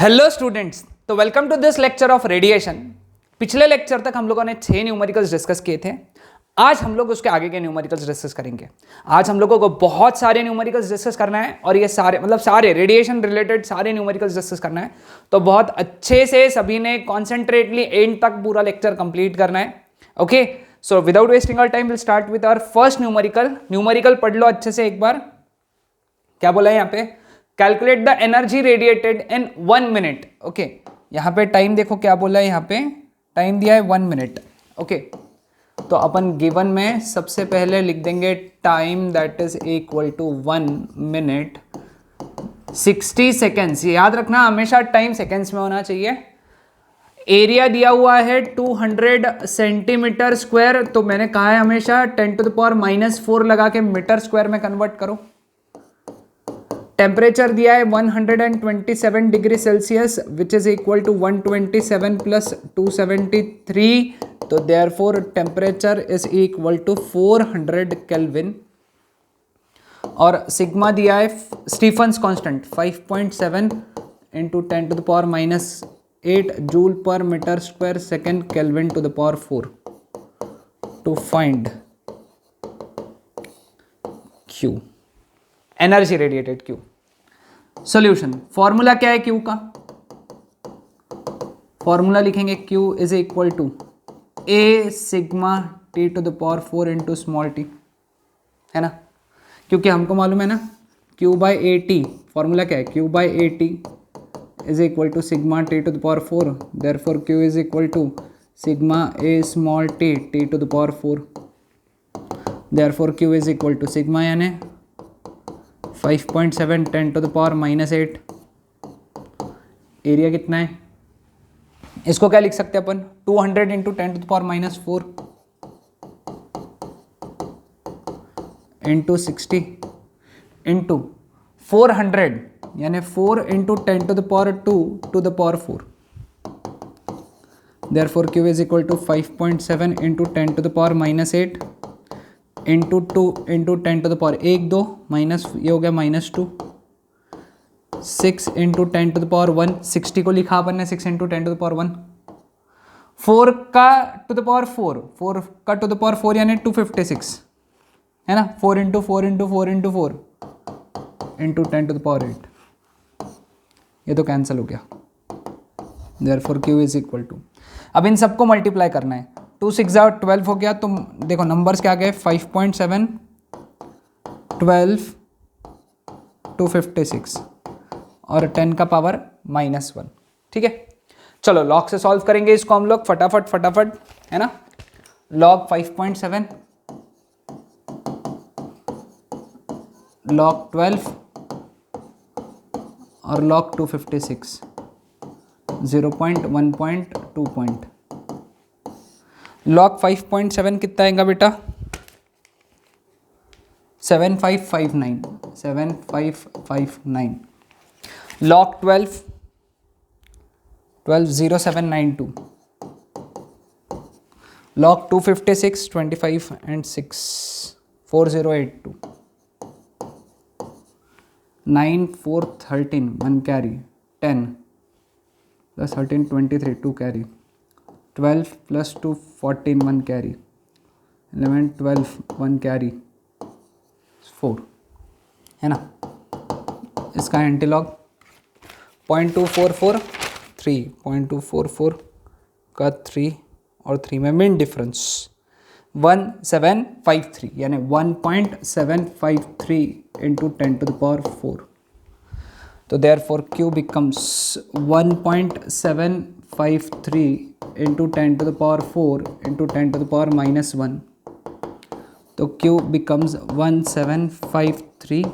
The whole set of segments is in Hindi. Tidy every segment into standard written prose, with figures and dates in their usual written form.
हेलो स्टूडेंट्स, तो welcome to this lecture of radiation. पिछले लेक्चर तक हम लोगों ने 6 न्यूमेरिकल्स डिस्कस किए थे। आज हम लोग उसके आगे के न्यूमेरिकल्स डिस्कस करेंगे। आज हम लोगों को बहुत सारे न्यूमेरिकल्स डिस्कस करना है और ये सारे रेडिएशन रिलेटेड सारे न्यूमेरिकल्स डिस्कस करना है। तो बहुत अच्छे से सभी ने कॉन्सेंट्रेटली एंड तक पूरा लेक्चर कंप्लीट करना है। Okay, so without wasting our time will start with our first numerical पढ़ लो अच्छे से एक बार। क्या बोला है यहाँ पे? Calculate the energy radiated in 1 minute. Okay, यहाँ पे टाइम देखो क्या बोला है, यहाँ पे टाइम दिया है 1 मिनट। ओके, तो अपन गिवन में सबसे पहले लिख देंगे time that is equal to 1 minute 60 seconds. याद रखना हमेशा टाइम सेकेंड्स में होना चाहिए। एरिया दिया हुआ है 200 सेंटीमीटर स्क्वायर, तो मैंने कहा है हमेशा 10 टू द पावर -4 लगा के मीटर स्क्वायर में कन्वर्ट करो। टेम्परेचर दिया है 127 degree Celsius which is equal to 127 plus 273, तो therefore temperature is equal to 400 kelvin. और सिग्मा दिया है Stefan's constant 5.7 into 10 to the power -8 joule per metre square second kelvin to the power 4 to find Q, energy radiated Q। Solution formula क्या है Q का? फॉर्मूला लिखेंगे Q is equal to A sigma T to the power 4 into small t, है ना? क्योंकि हमको मालूम है ना Q by A T. Formula क्या है? Q by A T is equal to sigma T to the power 4, therefore Q is equal to sigma A small t T to the power 4, therefore Q is equal to sigma यानी 5.7 10 टू द पावर -8। एरिया कितना है? इसको क्या लिख सकते हैं अपन? 200 into 10 to the power -4 into 60 into 400 यानी 4 into 10 to the power 2 to the power 4। Therefore Q is equal to 5.7 into 10 to the power -8 into 2 into 10 to the power 1 2 minus ये हो गया -2, 6 इंटू 10 टू द पावर 1। 60 को लिखा अपन ने 6 इंटू 10 टू द पावर 1। 4 का टू द पावर 4 का टू द पावर 4 यानी 256, है ना? 4 into 4 into 4 into 4 into 10 to the power 8। ये तो कैंसिल हो गया, therefore Q is equal to, अब इन सबको मल्टीप्लाई करना है। 2 6 12 हो गया, तो देखो नंबर्स क्या गए? 5.7 12 256 और 10 का पावर -1। ठीक है, चलो लॉग से सॉल्व करेंगे इसको हम लोग फटाफट, है ना? लॉग 5.7 लॉग 12 और लॉग 256 0.1.2 पॉइंट। लॉग 5.7 कितना आएगा बेटा? 7559। Log 12 0792। Log 256 25 and 6 4082। 9 4 13 1 carry 10 plus 13 23 2 carry 12 plus 2 14 1 carry 11 12 1 carry 4, है ना? इसका एंटीलॉग 0.244 3 0.244 का 3 और 3 में मीन डिफरेंस 1753 यानी 1.753 इंटू 10 टू द पावर 4। तो therefore Q becomes 1.753 into 10 to the power 4 into 10 to the power -1, तो Q becomes 1753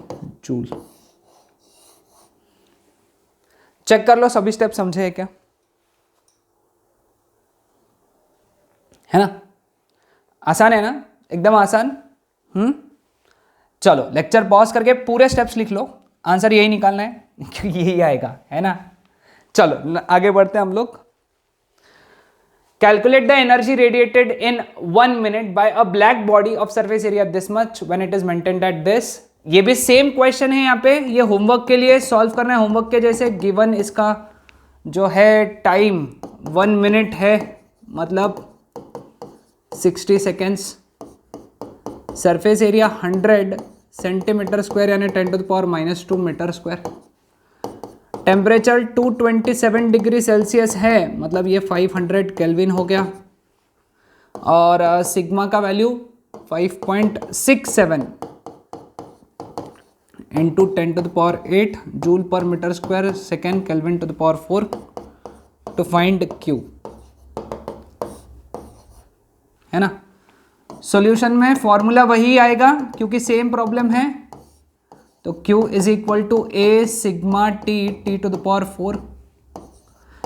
जूल। चेक कर लो सभी स्टेप समझे है क्या? है ना? आसान है ना? एकदम आसान। चलो लेक्चर पॉज करके पूरे स्टेप्स लिख लो, आंसर यही निकालना है क्योंकि यही आएगा, है ना? चलो आगे बढ़ते हैं हम लोग। Calculate the energy radiated in 1 minute by a black body of surface area this much when it is maintained at this। ये भी सेम क्वेश्चन है यहाँ पे, ये होमवर्क के लिए सॉल्व करना है। होमवर्क के जैसे गिवन इसका जो है टाइम 1 मिनट है, मतलब 60 seconds. Surface area 100 centimetre square यानी 10⁻⁻² metre square. Temperature 227 degree Celsius है, मतलब ये 500 केल्विन हो गया। और सिग्मा का value 5.67 into 10⁸ joule per metre square second kelvin to the power 4 to find Q, है ना। सॉल्यूशन में फॉर्मूला वही आएगा क्योंकि सेम प्रॉब्लम है, तो Q is equal to A sigma T to the power 4।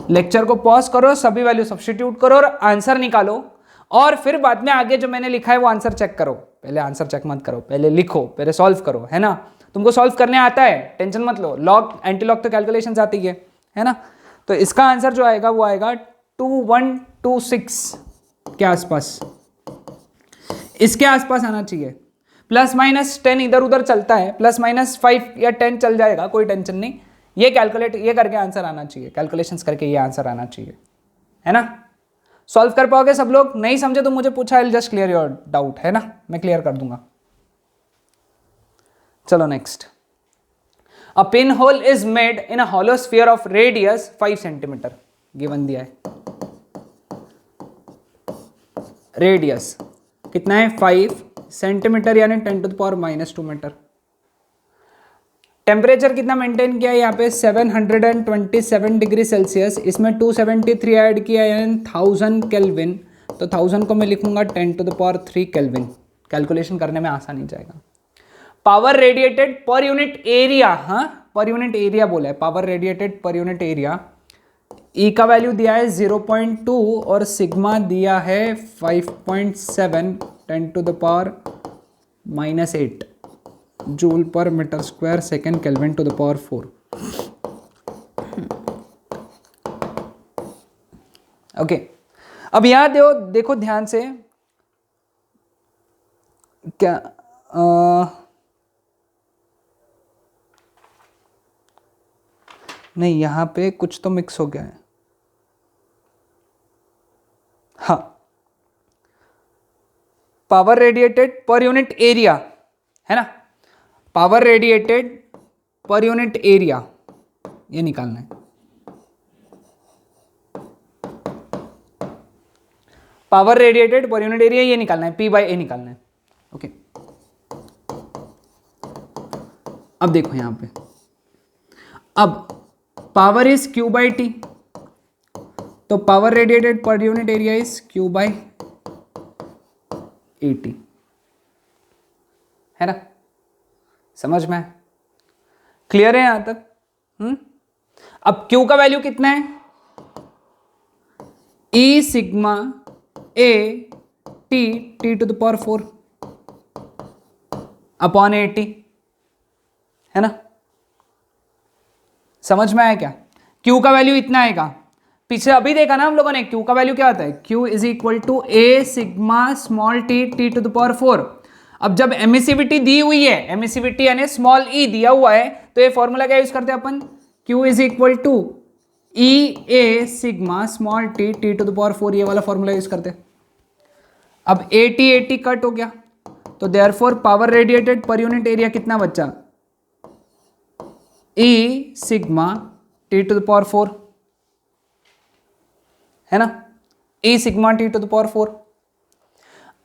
Lecture को पॉज करो, सभी वैल्यू सब्स्टिट्यूट करो और आंसर निकालो, और फिर बाद में आगे जो मैंने लिखा है वो आंसर चेक करो। पहले आंसर चेक मत करो, पहले लिखो, पहले सॉल्व करो, है ना। तुमको सॉल्व करने आता है, टेंशन मत लो, लॉग एंटी लॉग तो कैलकुलेशंस आती है ना। तो इसका आंसर जो आएगा वो आएगा 2126 के आसपास, इसके आसपास आना चाहिए। ±10 इधर उधर चलता है, ±5 या 10 चल जाएगा, कोई टेंशन नहीं। ये कैलकुलेट ये करके आंसर आना चाहिए, कैलकुलेशंस करके ये आंसर आना चाहिए, है ना। सॉल्व कर पाओगे सब लोग? नहीं समझे तो मुझे पूछा, I will just clear your doubt, है ना, मैं क्लियर कर दूंगा। चलो next. A pin hole is made in a hollow sphere of radius 5 centimetre, given दिया है। रेडियस कितना है? 5 सेंटीमीटर यानी 10⁻⁻² मीटर। टेम्परेचर कितना मेंटेन किया है यहाँ पे? 727 डिग्री सेल्सियस, इसमें 273 ऐड किया यानी 1000 केल्विन, तो 1000 को मैं लिखूंगा 10⁻³ केल्विन। कैलकुलेशन करने में आसानी जाएगा। Power radiated per unit area, हाँ पर यूनिट एरिया बोला है, power radiated per unit area. E का वैल्यू दिया है 0.2 और सिग्मा दिया है 5.7 10⁻⁻8 joule per metre square second kelvin to the power 4। Okay, अब यहां देखो ध्यान से, क्या नहीं, यहां पे कुछ तो मिक्स हो गया है। हाँ, power radiated per unit area, है ना, power radiated per unit area ये निकालना है। Power radiated per unit area ये निकालना है, P/A निकालना है। ओके, अब देखो यहां पे, अब पावर इज Q/T, तो power radiated per unit area is Q/AT, है ना। समझ में? क्लियर है यहां तक? अब Q का वैल्यू कितना है? E sigma A T to the power 4 upon 80, है ना। समझ में आया क्या? Q का वैल्यू इतना आएगा। पीछे अभी देखा ना हम लोगों ने, Q का वैल्यू क्या होता है? Q is equal to A sigma small t to the power 4। अब जब एमिसिविटी दी हुई है, एमिसिविटी यानी स्मॉल e दिया हुआ है, तो ये फॉर्मूला क्या यूज करते हैं अपन? Q is equal to E A sigma small t to the power 4, ये वाला फॉर्मूला यूज करते हैं। अब 80 कट हो गया, तो therefore power radiated per unit area कितना बचा? E sigma t to the power 4, है ना, E sigma t to the power 4।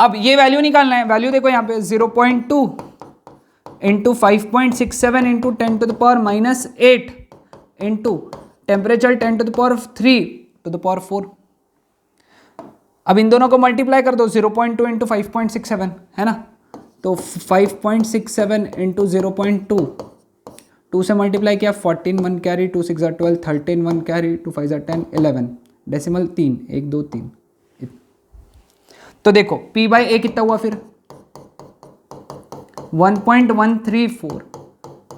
अब ये वैल्यू निकालना है। वैल्यू देखो यहाँ पे 0.2 into 5.67 into 10 to the power -8 into temperature 10 to the power 3 to the power 4। अब इन दोनों को मल्टीप्लाई कर दो, 0.2 इंटू 5.67, है ना, तो 5.67 इंटू 0.2, 2 से मल्टीप्लाई किया 14 1 कैरी, 2 6 12, 13 1 कैरी, 2 5 10 11, डेसिमल 3 1 2 3। तो देखो P/A कितना हुआ फिर? 1.134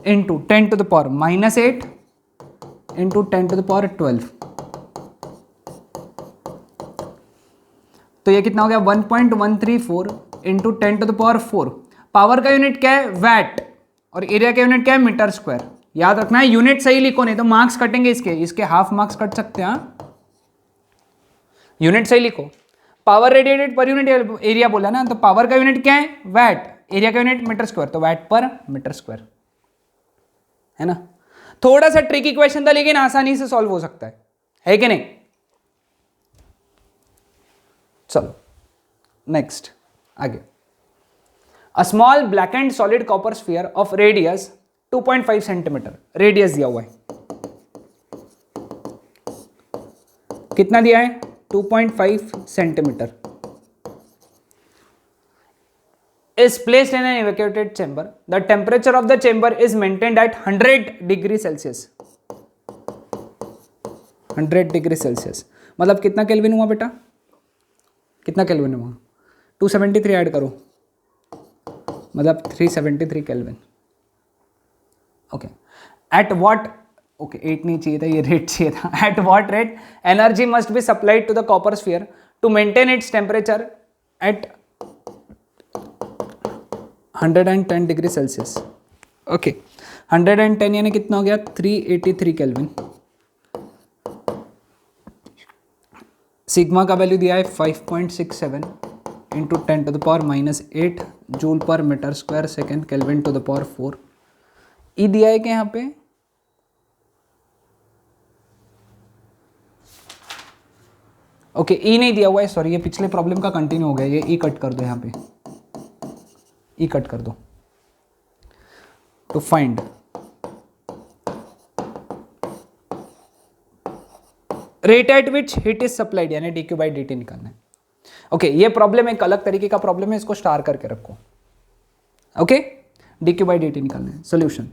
into 10 to the power -8 into 10 to the power 12, तो ये कितना हो गया? 1.134 into 10 to the power 4। Power का यूनिट क्या है? वैट, और एरिया का यूनिट क्या है? Metre square. याद रखना है, यूनिट सही लिखो नहीं तो मार्क्स कटेंगे इसके हाफ मार्क्स कट सकते हैं। यूनिट सही लिखो। Power radiated per unit area बोला ना, तो पावर का यूनिट क्या है? वैट, एरिया का यूनिट मीटर स्क्वायर, तो वैट पर मीटर स्क्वायर, है ना। थोड़ा सा ट्रिकी क्वेश्चन था लेकिन आसानी से सॉल्व हो सकता है कि नहीं। चलो नेक्स्ट आगे। A small black and solid copper sphere of radius 2.5 centimetre, radius दिया हुआ है, कितना दिया है? 2.5 centimetre, is placed in an evacuated chamber. The temperature of the chamber is maintained at 100 degree Celsius. 100 degree Celsius मतलब कितना केल्विन हुआ बेटा? कितना केल्विन हुआ? 273 ऐड करो, मतलब 373 kelvin. Okay, at what, okay 8 नहीं चाहिए था, ये रेट चाहिए था। At what rate energy must be supplied to the copper sphere to maintain its temperature at 110 degree Celsius. Okay, 110 यानी कितना हो गया? 383 केल्विन। सिग्मा का वैल्यू दिया है 5.67 into 10 to the power -8 joule per metre square second kelvin to the power 4। E दिया है क्या यहाँ पे? ओके, ई नहीं दिया हुआ है, सॉरी, ये पिछले प्रॉब्लम का कंटिन्यू हो गया, ये ई कट कर दो, यहाँ पे ई कट कर दो। To find rate at which heat is supplied, यानी d Q by D t निकालना है। ओके, ये प्रॉब्लम एक अलग तरीके का प्रॉब्लम है, इसको स्टार करके रखो। Okay, D Q by D t निकालना है। सोल्यूशन,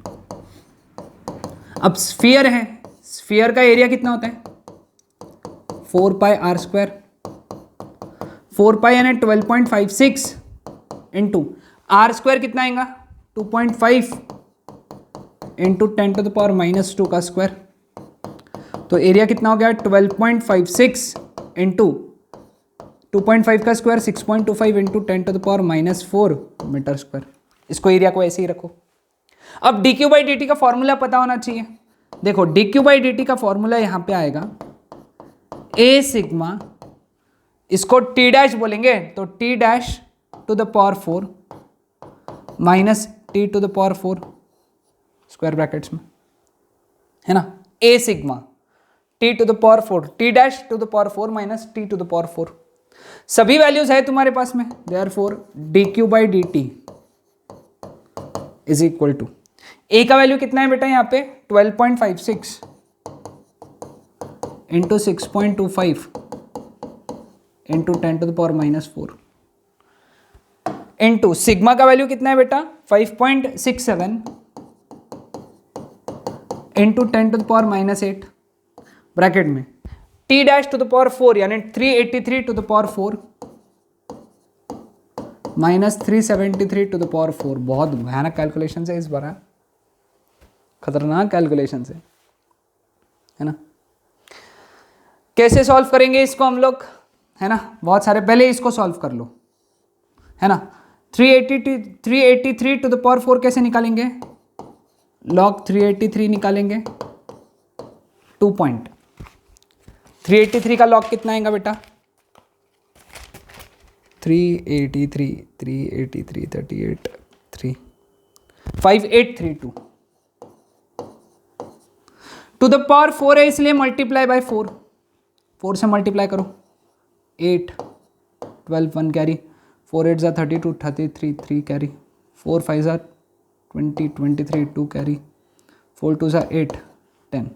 अब स्फीयर है, स्फीयर का एरिया कितना होता है? 4 पाई आर स्क्वायर, 4 पाई यानी 12.56 इंटू आर स्क्वायर कितना आएगा? 2.5 इंटू 10 टू द पावर -2 का स्क्वायर, तो एरिया कितना हो गया? 12.56 इंटू 2.5 का square 6.25 into 10 to the power -4 metre square. इसको एरिया को ऐसे ही रखो। अब D Q by D T का फॉर्मूला पता होना चाहिए। देखो, D Q by D T का फॉर्मूला यहां पे आएगा ए सिग्मा, इसको टी डैश बोलेंगे, तो T dash to the power 4 minus T to the power 4 square brackets में, है ना। A sigma T to the power 4, T dash to the power 4 minus T to the power 4, सभी वैल्यूज है तुम्हारे पास में। Therefore D Q by D T is equal to, A का वैल्यू कितना है बेटा यहाँ पे? 12.56 into 6.25 into 10 to the power -4 into sigma का वैल्यू कितना है बेटा? 5.67 into 10 to the power -8 bracket में T dash to the power 4 यानी 383 to the power 4 minus 373 to the power 4। बहुत भयानक कैलकुलेशन है इस बार, खतरनाक कैलकुलेशन है ना। कैसे सॉल्व करेंगे इसको हम लोग, है ना? बहुत सारे, पहले इसको सॉल्व कर लो, है ना। 383 टू द पावर 4 कैसे निकालेंगे? लॉग 383 निकालेंगे, 2 पॉइंट 383 का लॉग कितना आएगा बेटा? 383 38 3 5832 टू द पावर 4 है, इसलिए मल्टीप्लाई बाय 4 से मल्टीप्लाई करो, 8 12 1 कैरी, 4 8 32 33 3 कैरी, 4 5 20 23 2 कैरी, 4 2 8 10।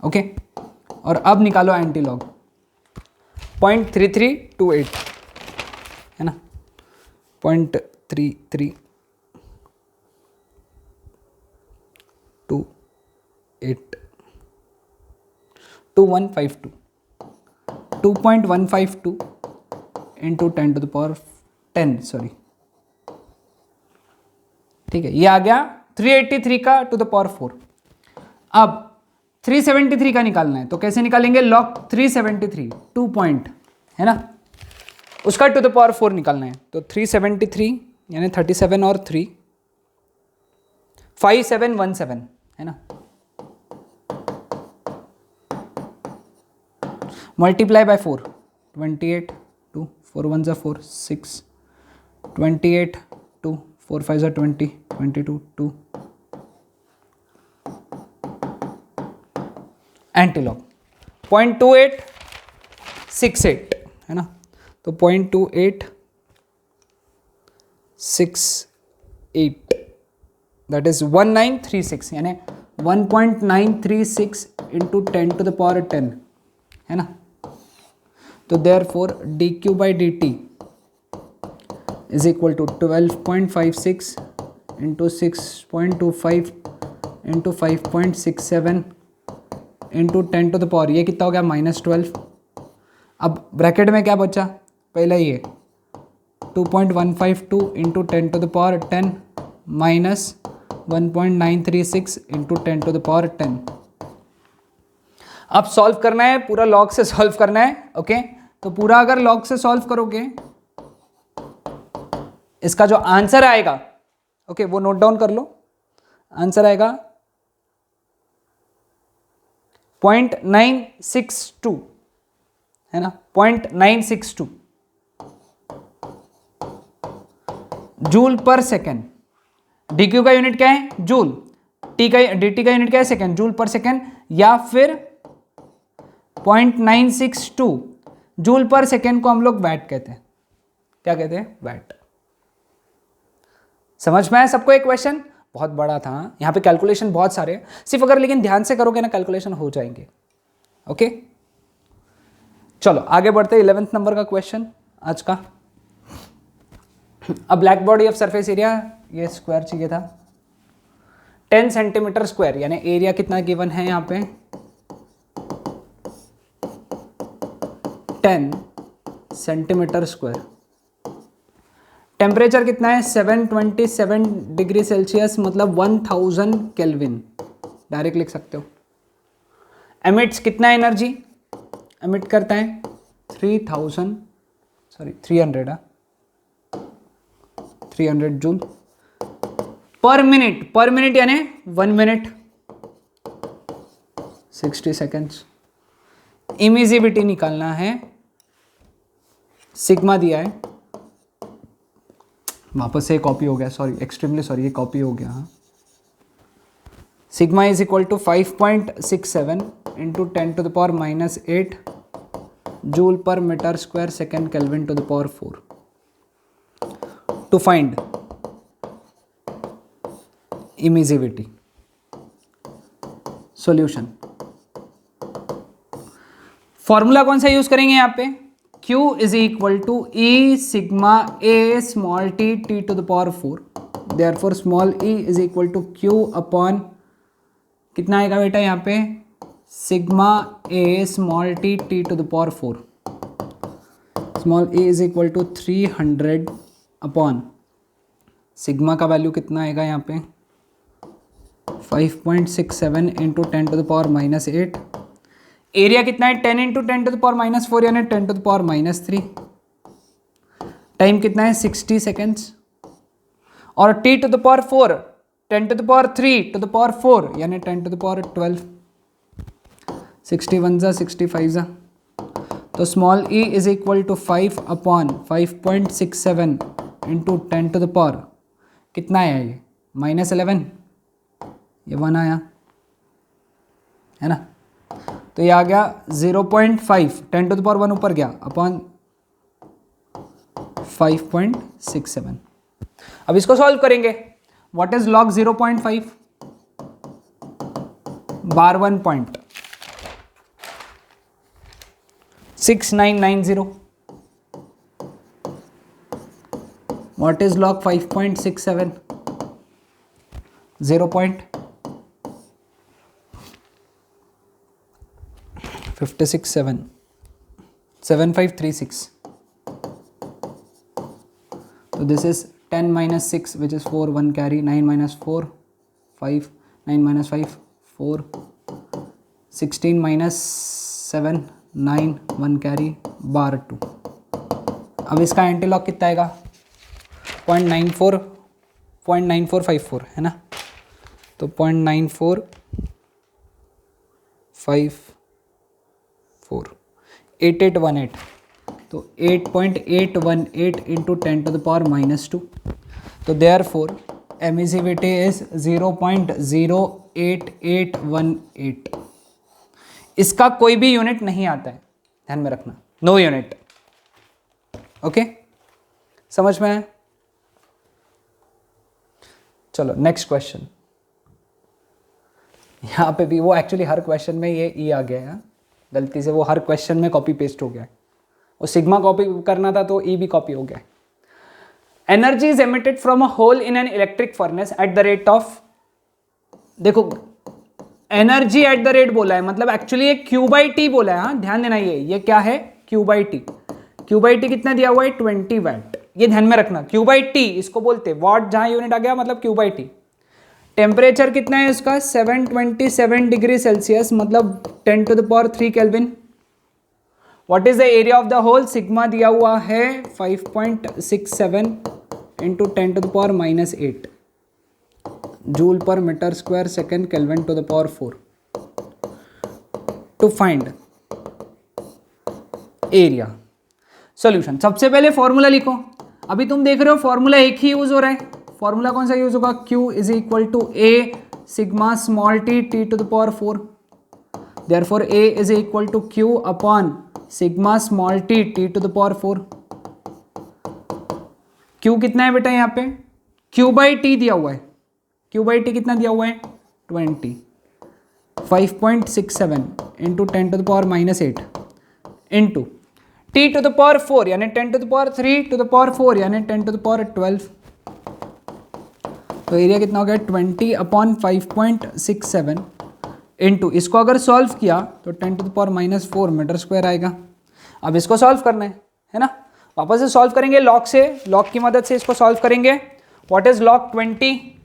ओके, और अब निकालो एंटी लॉग 0.3328, है ना, 0.3328 2152 2.152 into 10 to the power 10, sorry, ठीक है। ये आ गया 383 का टू द पावर 4। अब 373 का निकालना है, तो कैसे निकालेंगे? लॉग 373 2 पॉइंट, है ना, उसका टू द पावर 4 निकालना है, तो 373 यानी 37 और 3 5717 है ना, मल्टीप्लाई बाय 4, 28 2 4 1 जा 4 6, 28 2 4 5 जा 20, 22 2 एंटीलॉग 0.2868 है ना, तो 0.2868 दैट इज 1936 यानी 1.936 इंटू 10 टू द पावर 10 है ना। तो therefore dq by dt is equal to 12.56 into 6.25 into 5.67 into 10 to the power, ये कितना हो गया -12। अब ब्रैकेट में क्या बचा, पहले ये 2.152 into 10 to the power 10 minus 1.936 into 10 to the power 10। अब सॉल्व करना है, पूरा लॉग से सॉल्व करना है। ओके, तो पूरा अगर लॉग से सॉल्व करोगे, इसका जो आंसर आएगा, ओके वो नोट डाउन कर लो, आंसर आएगा 0.962 है ना, 0.962 जूल पर सेकेंड। dq का यूनिट क्या है, जूल, dt का यूनिट क्या है, सेकेंड, जूल पर सेकेंड, या फिर 0.962 जूल पर सेकेंड को हम लोग वैट कहते हैं। क्या कहते हैं, वैट। समझ में आया सबको? एक क्वेश्चन बहुत बड़ा था, यहाँ पे कैलकुलेशन बहुत सारे हैं, सिर्फ अगर लेकिन ध्यान से करोगे ना कैलकुलेशन हो जाएंगे। ओके चलो आगे बढ़ते हैं 11th नंबर का क्वेश्चन आज का। अब black body of surface area, ये स्क्वायर चाहिए था, 10 सेंटीमीटर स्क्वायर, यानी एरिया कितना गिवन है यहाँ पे 10 सेंटीमीटर स्क्वायर। टेम्परेचर कितना है 727 डिग्री सेल्सियस, मतलब 1000 केल्विन, डायरेक्ट लिख सकते हो। एमिट्स कितना एनर्जी एमिट करता है 300 जूल पर मिनट यानी 1 मिनट 60 सेकेंड्स। इमिजिबिलिटी निकालना है, सिग्मा दिया है, वापस से कॉपी हो गया, सॉरी एक्सट्रीमली सॉरी, ये कॉपी हो गया। हाँ, sigma is equal to 5.67 into 10 to the power -8 joule per metre square second kelvin to the power 4। To find emissivity, solution, formula कौन सा यूज करेंगे यहाँ पे, Q is equal to E sigma A small t t to the power 4, therefore small e is equal to Q upon कितना आएगा बेटा यहाँ पे sigma A small t t to the power 4, small e is equal to 300 upon sigma का वैल्यू कितना आएगा यहाँ पे 5.67 into 10 to the power -8। Area कितना है 10 इंटू 10 टू द पावर -4 यानी 10 टू द पावर -3। टाइम कितना है 60 सेकेंड्स, और t to the power 4 10 to the power 3 to the power 4 यानी 10 टू द पावर 12। 61 जा 65 जा, तो small e is equal to 5 upon 5.67 into 10 to the power कितना आया, ये -11, ये 1 आया है ना, तो ये आ गया 0.5, 10 टू द पावर 1 ऊपर गया अपॉन 5.67। अब इसको सॉल्व करेंगे। What is log 0.5, bar 1.6990। What is log 5.67, 0.5677536। So this is 10 minus 6 which is 4, 1 carry, 9 minus 4 5, 9 minus 5 4, 16 minus 7 9, 1 carry, बार 2। अब इसका एंटीलॉग कितना आएगा 0.9454 है ना, तो 0.9454 8818, तो 8.818 इंटू 10⁻⁻². तो देयरफॉर एमिसिविटी इज 0.08818. इसका कोई भी यूनिट नहीं आता है, ध्यान में रखना, नो यूनिट. ओके, समझ में आया? चलो नेक्स्ट क्वेश्चन. यहां पे भी वो एक्चुअली हर क्वेश्चन में ये ई आ गया है, गलती से वो हर क्वेश्चन में कॉपी पेस्ट हो गया है. वो सिग्मा कॉपी करना था तो ई भी कॉपी हो गया. Energy is emitted from a hole in an electric furnace at the rate of, देखो एनर्जी एट द रेट बोला है, मतलब एक्चुअली ये Q/T बोला है. हाँ ध्यान देना, ये क्या है? Q/T. Q/T कितना दिया हुआ है? 20 वाट. ये ध्यान में रखना, Q/T इसको बोलते हैं, वाट जहां यूनिट आ गया मतलब Q/T. टेम्परेचर कितना है इसका? 727 डिग्री सेल्सियस, मतलब 10⁻³ kelvin. What is the area of the hole? Sigma दिया हुआ है 5.67 into 10⁻⁻8 joule per metre square second kelvin to the power 4. To find area. Solution. सबसे पहले फॉर्मूला लिखो. अभी तुम देख रहे हो फॉर्मूला एक ही यूज हो रहा है. फॉर्मूला कौन सा यूज होगा? Q is equal to A sigma small t t to the power 4. Therefore A is equal to Q upon sigma small t t to the power 4. Q कितना है बेटा? यहाँ पे Q/T दिया हुआ है. Q/T कितना दिया हुआ है? 20. 5.67 into 10⁻⁻8 into t to the power 4 यानी 10⁻³ टू द पावर 4 यानी 10⁻12. तो एरिया कितना हो गया? 20 अपॉन 5.67 इंटू, इसको अगर सॉल्व किया तो 10⁻⁻4 मीटर स्क्वायर आएगा. अब इसको सॉल्व करना है ना? वापस से सॉल्व करेंगे लॉग से, लॉग की मदद से इसको सॉल्व करेंगे. What is log 20?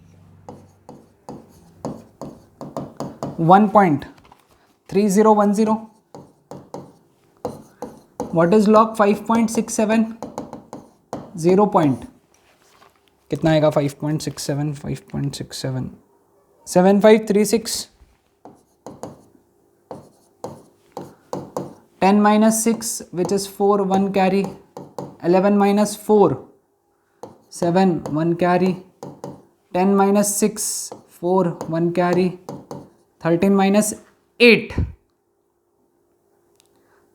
1.3010. What is log 5.67? 0. कितना आएगा? 5.67 5.67 7536. 10 minus 6 which is 4 1 carry. 11 minus 4 7 1 carry. 10 minus 6 4 1 carry. 13 minus 8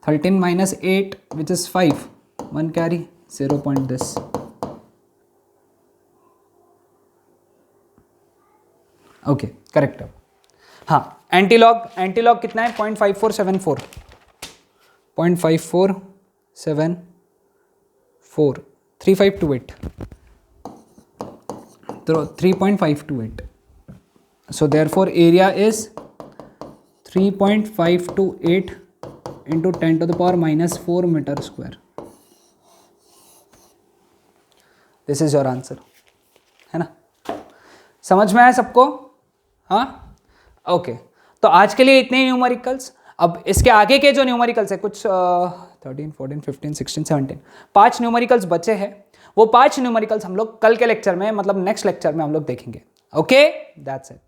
13 minus 8 which is 5 1 carry. 0 point this. Okay correct. हाँ एंटीलॉग कितना है? 0.5474 0.5474 3528 तो 3.528. So therefore area is 3.528 into 10⁻⁻4 meter square. This is your answer. है ना? समझ में आया सबको? हाँ ओके. तो आज के लिए इतने ही न्यूमेरिकल्स. अब इसके आगे के जो न्यूमेरिकल्स है कुछ 13 14 15 16 17 5 न्यूमेरिकल्स बचे हैं. वो 5 न्यूमेरिकल्स हम लोग कल के लेक्चर में मतलब नेक्स्ट लेक्चर में हम लोग देखेंगे. Okay that's it.